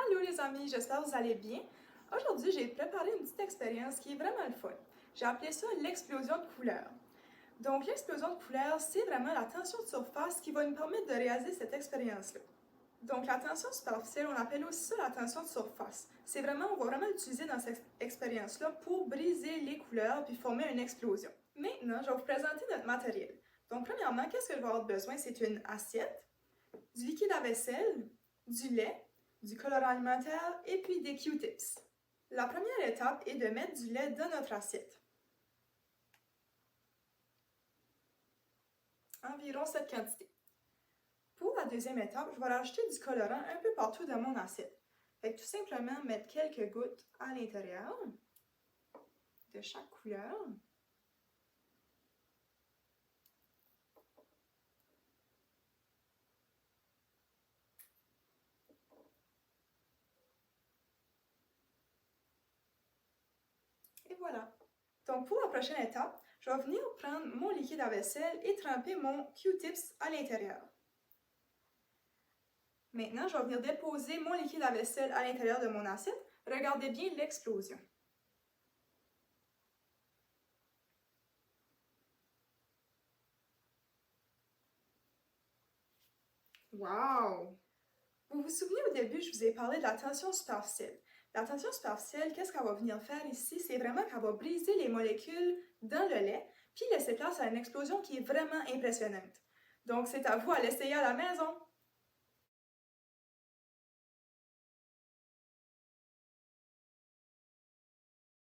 Allô les amis, j'espère que vous allez bien. Aujourd'hui, j'ai préparé une petite expérience qui est vraiment le fun. J'ai appelé ça l'explosion de couleurs. Donc, l'explosion de couleurs, c'est vraiment la tension de surface qui va nous permettre de réaliser cette expérience-là. Donc, la tension superficielle, on appelle aussi ça la tension de surface. C'est vraiment, on va vraiment l'utiliser dans cette expérience-là pour briser les couleurs puis former une explosion. Maintenant, je vais vous présenter notre matériel. Donc, premièrement, qu'est-ce que je vais avoir besoin? C'est une assiette, du liquide à vaisselle, du lait, du colorant alimentaire et puis des Q-tips. La première étape est de mettre du lait dans notre assiette. Environ cette quantité. Pour la deuxième étape, je vais rajouter du colorant un peu partout dans mon assiette. Fait que tout simplement mettre quelques gouttes à l'intérieur de chaque couleur. Et voilà. Donc pour la prochaine étape, je vais venir prendre mon liquide à vaisselle et tremper mon Q-tips à l'intérieur. Maintenant, je vais venir déposer mon liquide à vaisselle à l'intérieur de mon assiette. Regardez bien l'explosion. Wow! Vous vous souvenez au début, je vous ai parlé de la tension superficielle. La tension superficielle, qu'est-ce qu'elle va venir faire ici? C'est vraiment qu'elle va briser les molécules dans le lait, puis laisser place à une explosion qui est vraiment impressionnante. Donc, c'est à vous à l'essayer à la maison!